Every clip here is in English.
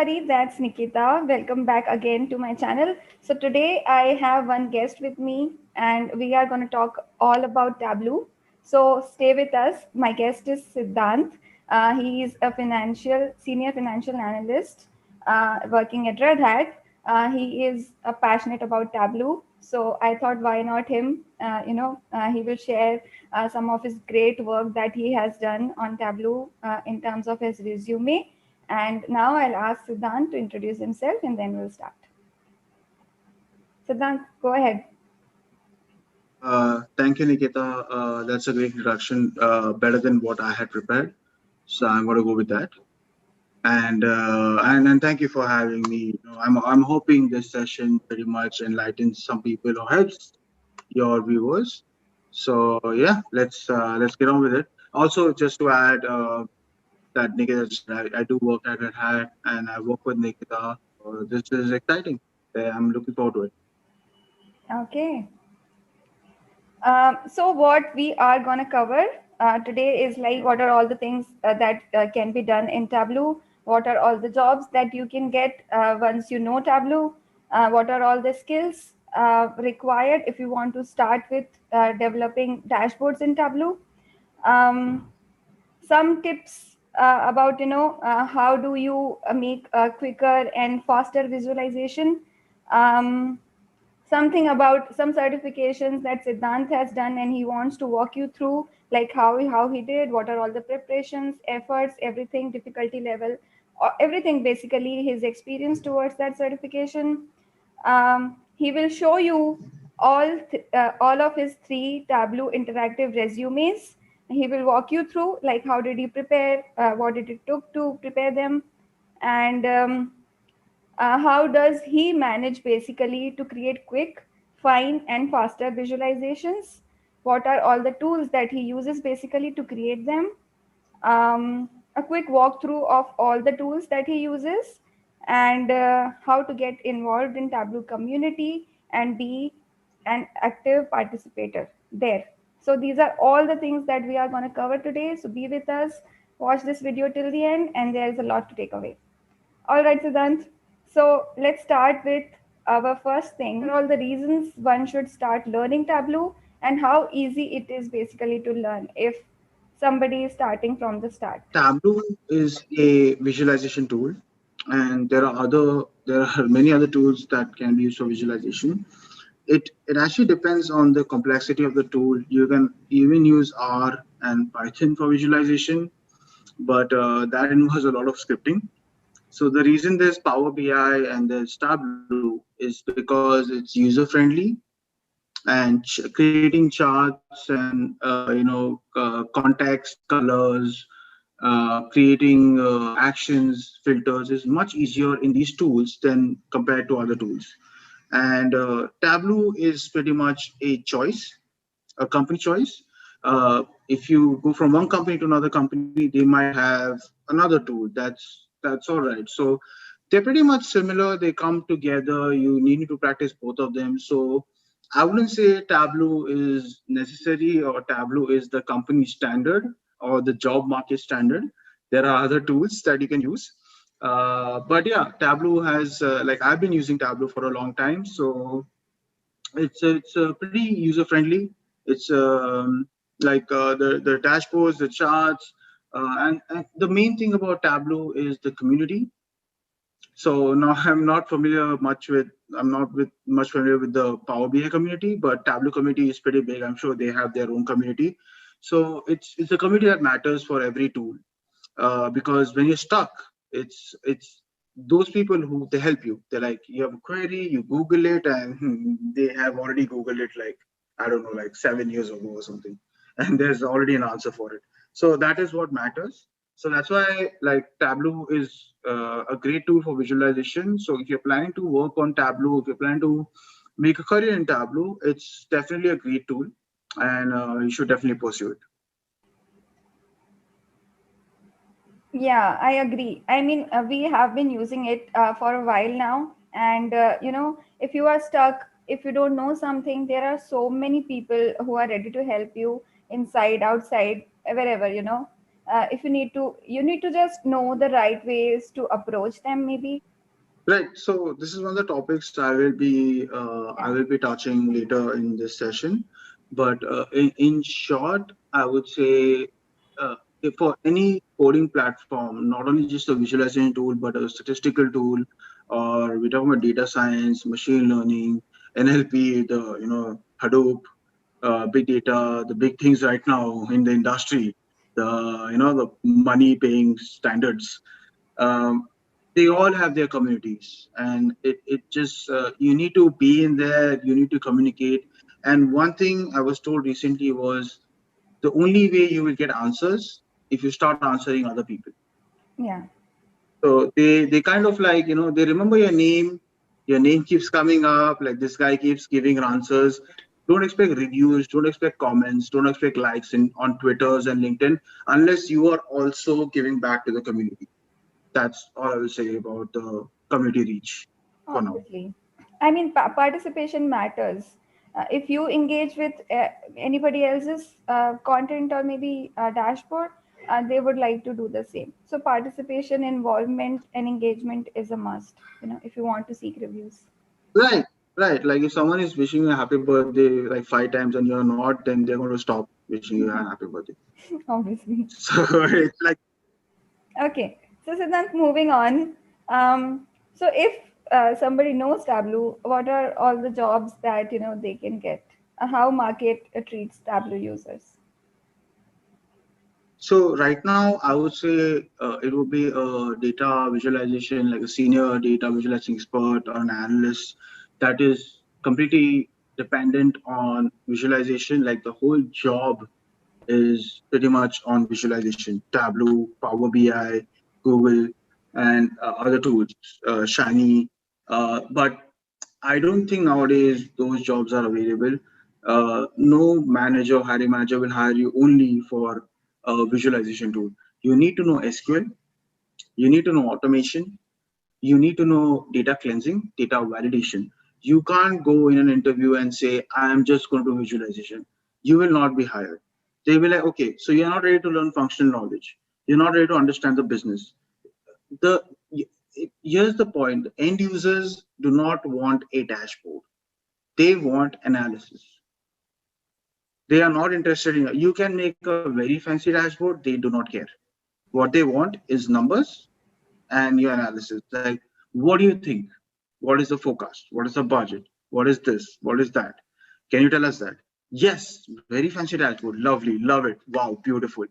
everybody, that's Nikita. Welcome back again to my channel. So today I have one guest with me and we are going to talk all about Tableau. So stay with us. My guest is Siddhant. He is a senior financial analyst working at Red Hat. He is passionate about Tableau. So I thought, why not him? He will share some of his great work that he has done on Tableau in terms of his resume. And now I'll ask Siddhant to introduce himself and then we'll start. Siddhant, go ahead. Thank you, Nikita. That's a great introduction, better than what I had prepared. So I'm going to go with that. And thank you for having me. I'm hoping this session pretty much enlightens some people or helps your viewers. So yeah, let's get on with it. Also, just to add that Nikita, I do work at Red Hat and I work with Nikita. This is exciting. I'm looking forward to it. Okay. So what we are going to cover today is like what are all the things that can be done in Tableau? What are all the jobs that you can get once you know Tableau? What are all the skills required if you want to start with developing dashboards in Tableau? Some tips about how do you make a quicker and faster visualization. Something about some certifications that Siddhant has done and he wants to walk you through, like how he did, what are all the preparations, efforts, everything, difficulty level, or everything, basically his experience towards that certification. He will show you all of his 3 Tableau interactive resumes. He will walk you through like how did he prepare, what did it took to prepare them, and how does he manage basically to create quick, fine, and faster visualizations? What are all the tools that he uses basically to create them? A quick walkthrough of all the tools that he uses, and how to get involved in Tableau community and be an active participator there. So these are all the things that we are going to cover today. So be with us, watch this video till the end, and there is a lot to take away. All right, Siddhant. So let's start with our first thing. What are all the reasons one should start learning Tableau and how easy it is basically to learn if somebody is starting from the start? Tableau is a visualization tool, and there are many other tools that can be used for visualization. It actually depends on the complexity of the tool. You can even use R and Python for visualization, but that involves a lot of scripting. So the reason there's Power BI and there's Tableau is because it's user friendly and creating charts and context, colors, creating actions, filters is much easier in these tools than compared to other tools. And Tableau is pretty much a choice, a company choice. If you go from one company to another company, they might have another tool. That's all right. So they're pretty much similar. They come together. You need to practice both of them. So I wouldn't say Tableau is necessary or Tableau is the company standard or the job market standard. There are other tools that you can use. But yeah, Tableau has like I've been using Tableau for a long time, so it's pretty user friendly. It's the dashboards, the charts, and the main thing about Tableau is the community. So now I'm not with much familiar with the Power BI community, but Tableau community is pretty big. I'm sure they have their own community. So it's a community that matters for every tool, because when you're stuck, it's those people who they help you. They're like, you have a query, you Google it, and they have already Googled it like, I don't know, like 7 years ago or something, and there's already an answer for it. So that is what matters. So that's why like Tableau is a great tool for visualization. So if you're planning to work on Tableau, if you're planning to make a career in Tableau, it's definitely a great tool, and you should definitely pursue it. Yeah, I agree. I mean, we have been using it for a while now. And, if you are stuck, if you don't know something, there are so many people who are ready to help you inside, outside, wherever. If you need to just know the right ways to approach them, maybe. Right. So this is one of the topics I Yeah. will be touching later in this session. But in short, I would say if for any coding platform, not only just a visualization tool, but a statistical tool, or we talk about data science, machine learning, NLP, the Hadoop, big data, the big things right now in the industry, the money paying standards. Um, they all have their communities, and it just you need to be in there, you need to communicate. And one thing I was told recently was the only way you will get answers if you start answering other people. Yeah. So they kind of like, they remember your name keeps coming up, like this guy keeps giving answers. Don't expect reviews, don't expect comments, don't expect likes on Twitters and LinkedIn unless you are also giving back to the community. That's all I will say about the community reach for now. Obviously. I mean, participation matters. If you engage with anybody else's content or maybe dashboard, they would like to do the same. So participation, involvement, and engagement is a must. If you want to seek reviews. Right, right. Like if someone is wishing you a happy birthday like 5 times and you're not, then they're going to stop wishing you a happy birthday. Obviously. So it's like, Okay. So Siddhant, moving on. So if somebody knows Tableau, what are all the jobs that they can get? How market treats Tableau users? so right now, I would say it would be a data visualization, like a senior data visualization expert or an analyst that is completely dependent on visualization. Like the whole job is pretty much on visualization, Tableau, Power BI, Google, and other tools, Shiny. But I don't think nowadays those jobs are available. No manager, hiring manager will hire you only for a visualization tool. You need to know SQL, you need to know automation, you need to know data cleansing, data validation. You can't go in an interview and say, I am just going to do visualization. You will not be hired. They will like, okay, so you're not ready to learn functional knowledge. You're not ready to understand the business. The Here's the point: the end users do not want a dashboard. They want analysis. They are not interested in. You can make a very fancy dashboard. They do not care. What they want is numbers and your analysis. Like, what do you think? What is the forecast? What is the budget? What is this? What is that? Can you tell us that? Yes, very fancy dashboard. Lovely. Love it. Wow, beautiful.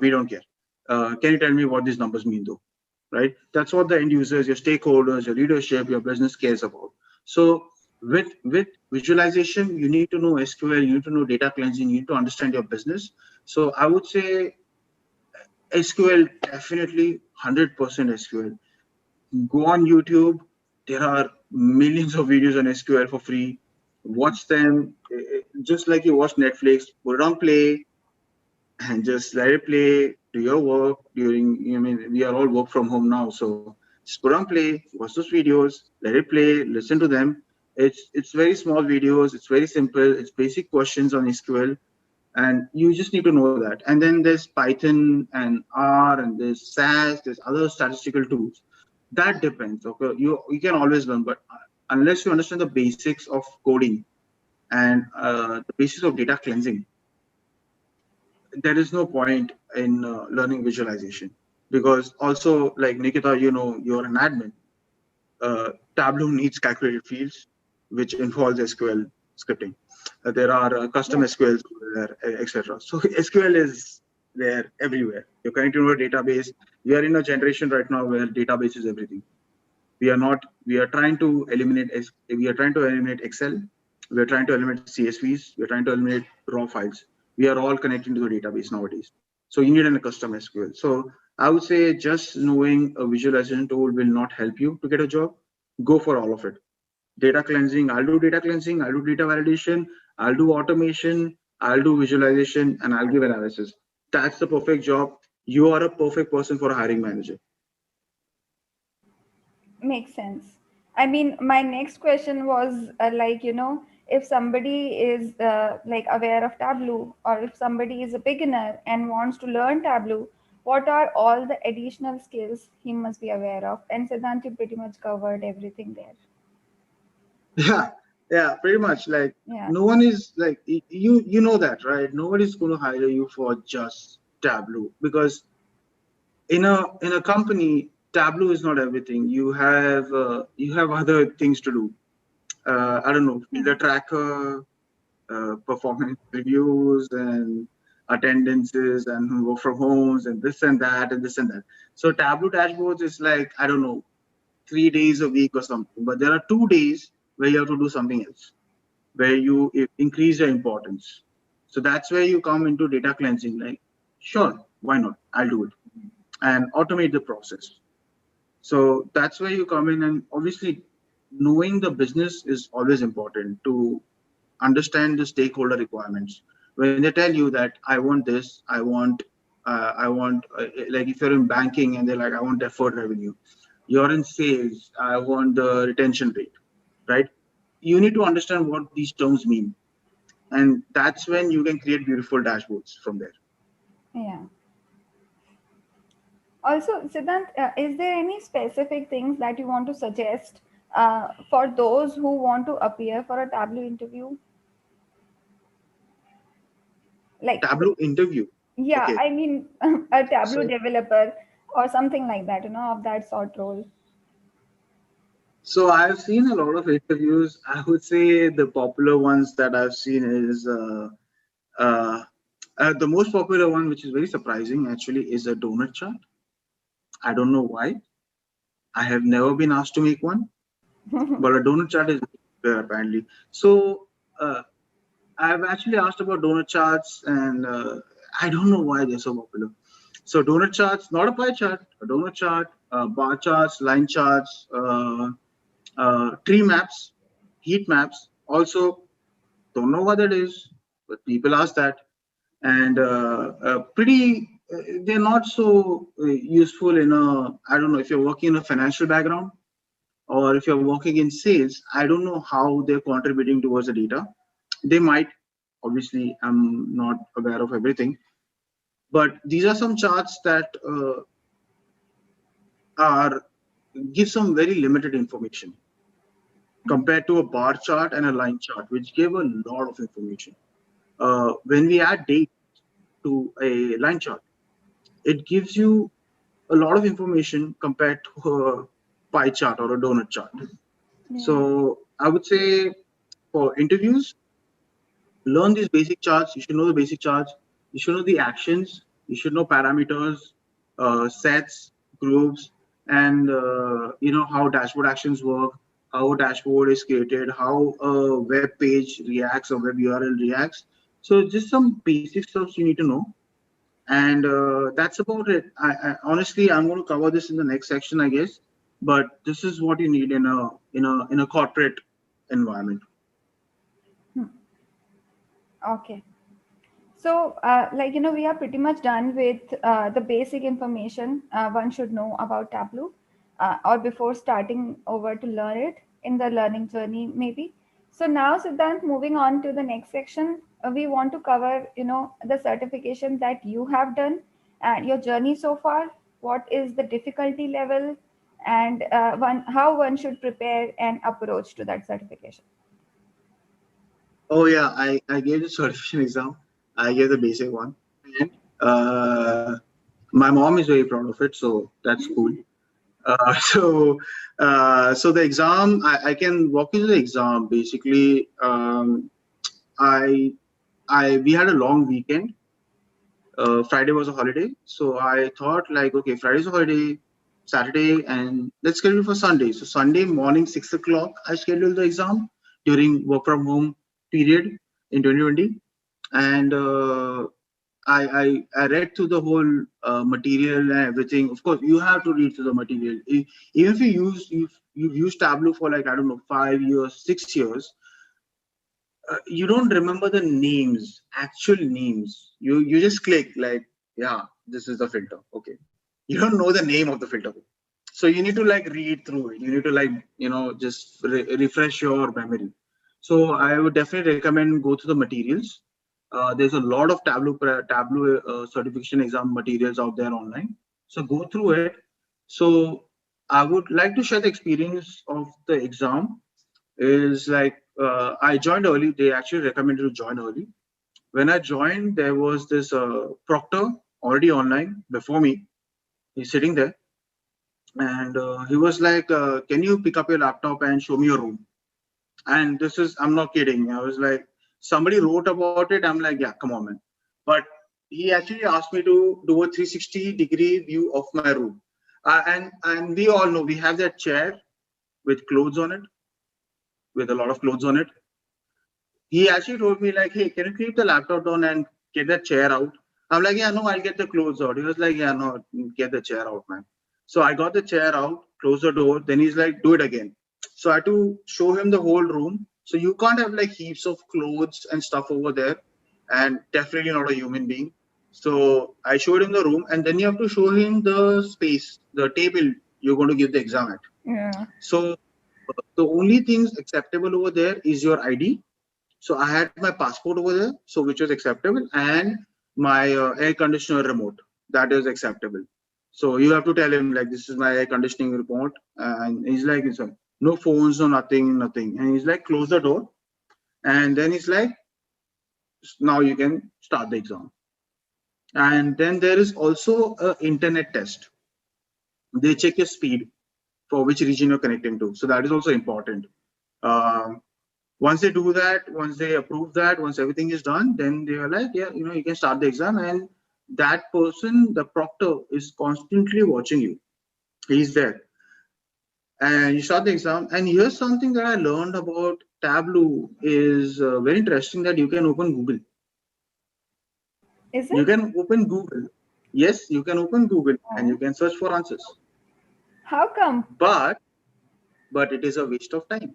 We don't care. Can you tell me what these numbers mean, though? Right? That's what the end users, your stakeholders, your leadership, your business cares about. So with visualization, you need to know SQL, you need to know data cleansing, you need to understand your business. So I would say SQL, definitely 100% SQL. Go on YouTube. There are millions of videos on SQL for free. Watch them just like you watch Netflix. Put it on play and just let it play. Do your work during. I mean, we are all work from home now, so just put on play. Watch those videos. Let it play. Listen to them. It's very small videos. It's very simple. It's basic questions on SQL, and you just need to know that. And then there's Python and R and there's SAS, there's other statistical tools. That depends. Okay, you can always learn, but unless you understand the basics of coding and the basics of data cleansing, there is no point in learning visualization. Because also, like Nikita, you're an admin. Tableau needs calculated fields, which involves SQL scripting. There are custom Yeah. SQLs there, etc. So SQL is there everywhere. You're connecting to a database. We are in a generation right now where database is everything. We are not. We are trying to eliminate. We are trying to eliminate Excel. We are trying to eliminate CSVs. We are trying to eliminate raw files. We are all connecting to the database nowadays. So you need a custom SQL. So I would say just knowing a visualization tool will not help you to get a job. Go for all of it. Data cleansing, I'll do data cleansing, I'll do data validation, I'll do automation, I'll do visualization, and I'll give analysis. That's the perfect job. You are a perfect person for a hiring manager. Makes sense. I mean, my next question was like, if somebody is like aware of Tableau, or if somebody is a beginner and wants to learn Tableau, what are all the additional skills he must be aware of? And Siddhant, you pretty much covered everything there. Yeah, yeah, pretty much. Like Yeah. no one is like you know that, right? Nobody's going to hire you for just Tableau, because in a company, Tableau is not everything. You have other things to do. I don't know, Hmm. filter tracker, performance reviews, and attendances, and work from homes, and this and that, and this and that. So Tableau dashboards is like, I don't know, 3 days a week or something. But there are 2 days where you have to do something else, where you increase your importance. So that's where you come into data cleansing. Like, sure, why not? I'll do it and automate the process. So that's where you come in, and obviously, knowing the business is always important to understand the stakeholder requirements. When they tell you that I want this, I want, like if you're in banking and they're like, I want deferred revenue. You're in sales, I want the retention rate, right? You need to understand what these terms mean, and that's when you can create beautiful dashboards from there. Yeah. Also, Siddhant, is there any specific things that you want to suggest for those who want to appear for a Tableau interview? Like, Tableau interview. yeah, Okay, I mean, a Tableau so developer or something like that, of that sort role. so I've seen a lot of interviews. I would say the popular ones that I've seen is uh, the most popular one, which is very surprising actually, is a donut chart. I don't know why. I have never been asked to make one, but a donut chart is there apparently. So uh, I've actually asked about donut charts, and I don't know why they're so popular. So donut charts, not a pie chart, a donut chart, bar charts, line charts, tree maps, heat maps. Also, don't know what that is, but people ask that, and pretty. They're not so useful in a. I don't know if you're working in a financial background or if you're working in sales. I don't know how they're contributing towards the data. They might. Obviously, I'm not aware of everything, but these are some charts that are give some very limited information compared to a bar chart and a line chart, which give a lot of information. When we add date to a line chart, it gives you a lot of information compared to a pie chart or a donut chart. Yeah. So I would say for interviews, learn these basic charts. You should know the basic charts. You should know the actions. You should know parameters, sets, groups, and how dashboard actions work, how a dashboard is created, how a web page reacts or web URL reacts. So just some basic stuff you need to know, and that's about it. Honestly, I'm going to cover this in the next section, I guess. But this is what you need in a corporate environment. Hmm. Okay. So, we are pretty much done with the basic information one should know about Tableau, or before starting over to learn it in the learning journey, maybe. So now, Siddhant, moving on to the next section, we want to cover, the certification that you have done and your journey so far. What is the difficulty level, and how one should prepare and approach to that certification? Oh yeah, I gave the certification exam. I gave the basic one. Uh, my mom is very proud of it, so that's cool. So the exam, I can walk you through the exam. Basically, I we had a long weekend. Friday was a holiday, so I thought like, okay, Friday's a holiday, Saturday, and let's schedule for Sunday. So Sunday morning, 6 o'clock, I scheduled the exam during work from home period in 2020, and I read through the whole material and everything. Of course, you have to read through the material. Even if you've used Tableau for like, I don't know, 5 years, 6 years, you don't remember the names, actual names. You just click like, yeah, this is the filter. Okay, you don't know the name of the filter, so you need to like read through it. You need to like just refresh your memory. So I would definitely recommend go to the materials. There's a lot of Tableau certification exam materials out there online. So go through it. So I would like to share the experience of the exam. Is like I joined early. They actually recommended to join early. When I joined, there was this proctor already online before me. He's sitting there, and he was like, "Can you pick up your laptop and show me your room?" And this is, I'm not kidding. I was like, somebody wrote about it. I'm like, yeah, come on, man. But he actually asked me to do a 360-degree view of my room. And we all know we have that chair with clothes on it, with a lot of clothes on it. He actually told me like, hey, can you keep the laptop down and get that chair out? I'm like, yeah, no, I'll get the clothes out. He was like, yeah, no, get the chair out, man. So I got the chair out, closed the door. Then he's like, do it again. So I had to show him the whole room. So you can't have like heaps of clothes and stuff over there, and definitely not a human being. So I showed him the room, and then you have to show him the space, the table you're going to give the exam at. Yeah. So the only things acceptable over there is your ID. So I had my passport over there, so which was acceptable, and my air conditioner remote, that is acceptable. So you have to tell him like, this is my air conditioning remote, and he's like, no phones, no nothing, nothing, and he's like, close the door, and then he's like, now you can start the exam. And then there is also a internet test. They check your speed for which region you're connecting to, so that is also important. Um, Once they do that, once they approve that, once everything is done, then they are like, yeah, you can start the exam. And that person, the proctor, is constantly watching you. He's there. And you start the exam. And here's something that I learned about Tableau is very interesting, that you can open Google. Is You it? can open Google. Yes, you can open Google and you Oh. can search for answers. How come? But it is a waste of time.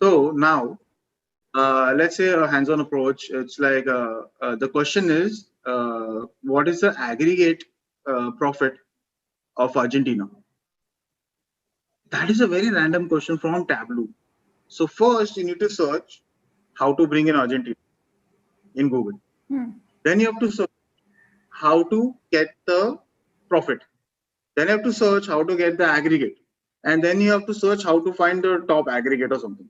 So now let's say a hands-on approach. It's like the question is, what is the aggregate profit of Argentina? That is a very random question from Tableau. So first you need to search how to bring in Argentina in Google. Then you have to search how to get the profit. Then you have to search how to get the aggregate. And then you have to search how to find the top aggregate or something.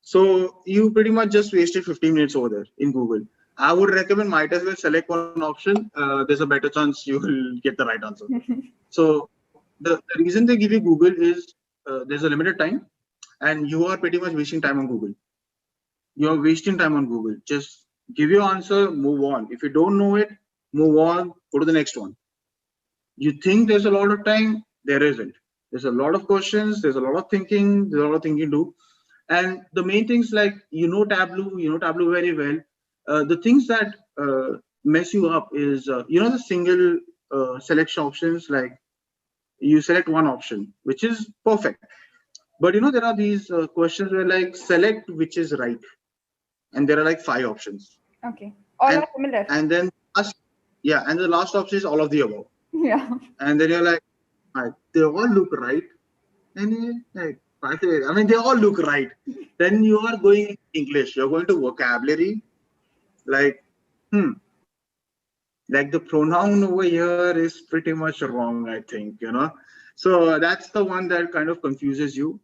So you pretty much just wasted 15 minutes over there in Google. I would recommend might as well select one option. There's a better chance you will get the right answer. So the reason they give you Google is there's a limited time, and you are pretty much wasting time on Google. You are wasting time on Google. Just give your answer, move on. If you don't know it, move on, go to the next one. You think there's a lot of time, there isn't. There's a lot of questions, there's a lot of thinking, there's a lot of thinking to do. And the main things like, you know Tableau very well. The things that mess you up is, the single selection options, like you select one option, which is perfect. But there are these questions where like select which is right. And there are like 5 options. Okay. All And are similar. and then and the last option is all of the above. Yeah. And then you're like, they all look right. And like, I mean, they all look right. Then you are going English. You're going to vocabulary. Like, like the pronoun over here is pretty much wrong, I think. So that's the one that kind of confuses you.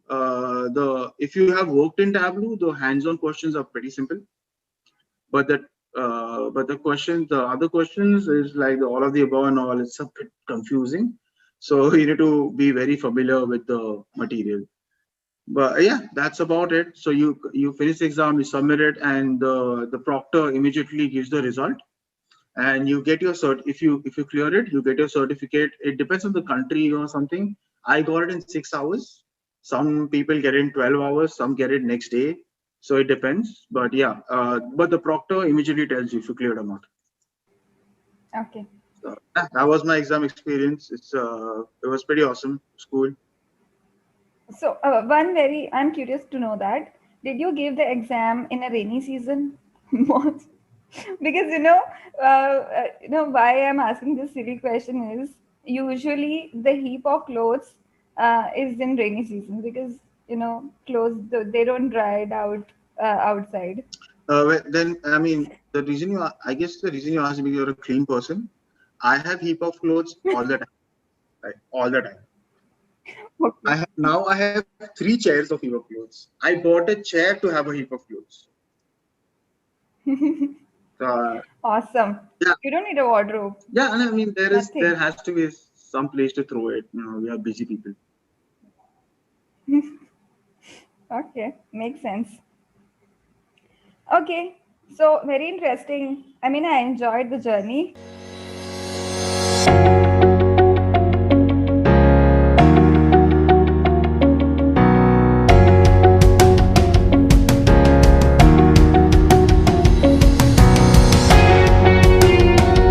If you have worked in Tableau, the hands-on questions are pretty simple. But the other questions is like all of the above and all. It's a bit confusing. So you need to be very familiar with the material. But yeah, that's about it. So you finish the exam, you submit it, and the proctor immediately gives the result, and you get your cert. If you clear it, you get your certificate. It depends on the country or something. I got it in 6 hours. Some people get it in 12 hours. Some get it next day. So it depends. But yeah, but the proctor immediately tells you if you cleared or not. Okay. So yeah, that was my exam experience. It was pretty awesome. School. So, I'm curious to know that, did you give the exam in a rainy season? Because why I'm asking this silly question is, usually the heap of clothes is in rainy season, because clothes, they don't dry it out outside. Then I mean, the reason I guess the reason you asked me, you're a clean person. I have heap of clothes all the time, right? All the time. Okay. Now I have three chairs of heap of clothes. I bought a chair to have a heap of clothes. Uh, Awesome. yeah, You don't need a wardrobe. yeah, and I mean there Nothing. has to be some place to throw it. We are busy people. Okay, makes sense. Okay, so very interesting. I mean, I enjoyed the journey.